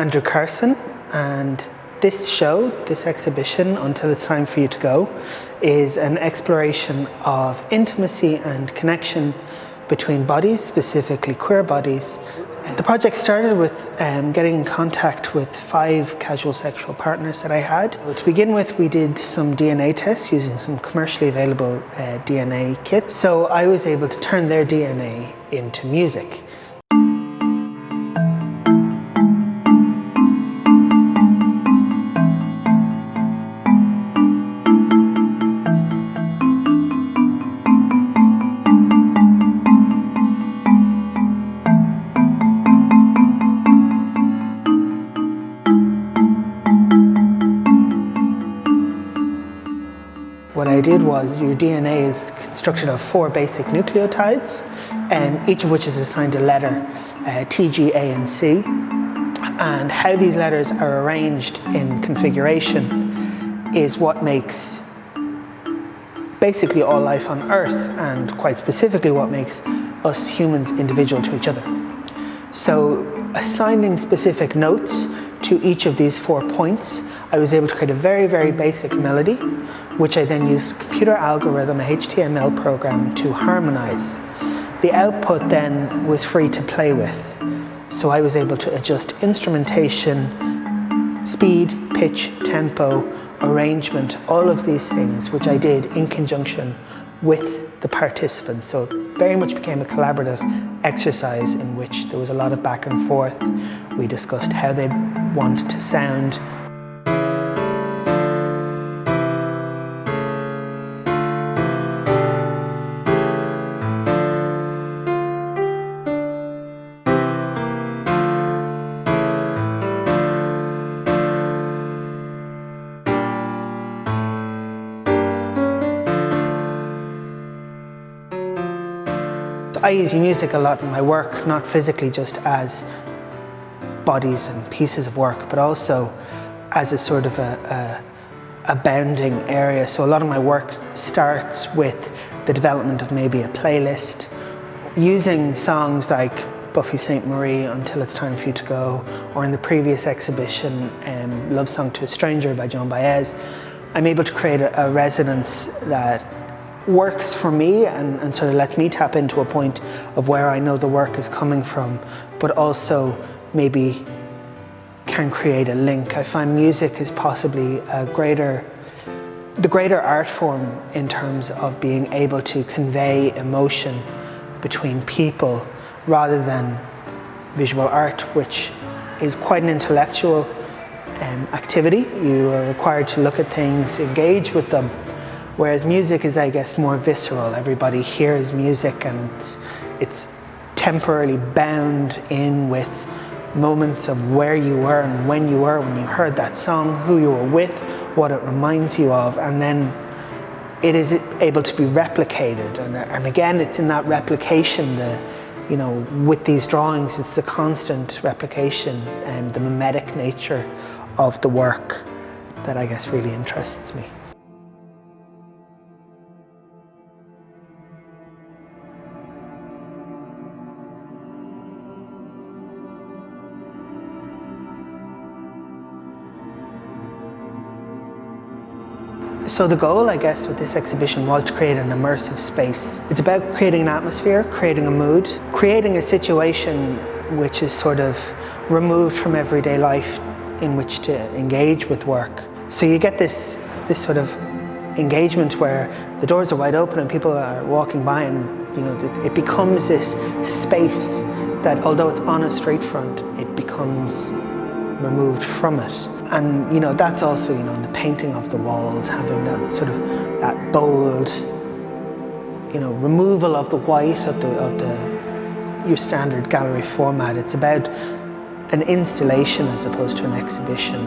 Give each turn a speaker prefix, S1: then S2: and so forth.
S1: Andrew Carson, and this show, this exhibition, Until It's Time For You To Go, is an exploration of intimacy and connection between bodies, specifically queer bodies. The project started with getting in contact with 5 casual sexual partners that I had. To begin with, we did some DNA tests using some commercially available DNA kits. So I was able to turn their DNA into music. What I did was, your DNA is constructed of 4 basic nucleotides, each of which is assigned a letter, T, G, A, and C. And how these letters are arranged in configuration is what makes basically all life on Earth, and quite specifically what makes us humans individual to each other. So assigning specific notes to each of these 4 points, I was able to create a very, very basic melody, which I then used a computer algorithm, a HTML program, to harmonize. The output then was free to play with. So I was able to adjust instrumentation, speed, pitch, tempo, arrangement, all of these things, which I did in conjunction with the participants. So it very much became a collaborative exercise in which there was a lot of back and forth. We discussed how they'd want to sound. I use music a lot in my work, not physically just as bodies and pieces of work, but also as a sort of a bounding area. So a lot of my work starts with the development of maybe a playlist, using songs like Buffy St. Marie, Until It's Time For You To Go, or in the previous exhibition, Love Song to a Stranger by Joan Baez. I'm able to create a resonance that works for me and sort of lets me tap into a point of where I know the work is coming from, but also maybe can create a link. I find music is possibly the greater art form in terms of being able to convey emotion between people rather than visual art, which is quite an intellectual activity. You are required to look at things, engage with them. Whereas music is, I guess, more visceral. Everybody hears music and it's temporarily bound in with moments of where you were and when you were when you heard that song, who you were with, what it reminds you of, and then it is able to be replicated. And again, it's in that replication, with these drawings, it's the constant replication and the mimetic nature of the work that I guess really interests me. So the goal, I guess, with this exhibition was to create an immersive space. It's about creating an atmosphere, creating a mood, creating a situation which is sort of removed from everyday life in which to engage with work. So you get this sort of engagement where the doors are wide open and people are walking by, and it becomes this space that, although it's on a street front, it becomes removed from it. And that's also in the painting of the walls, having that sort of that bold removal of the white of your standard gallery format. It's about an installation as opposed to an exhibition.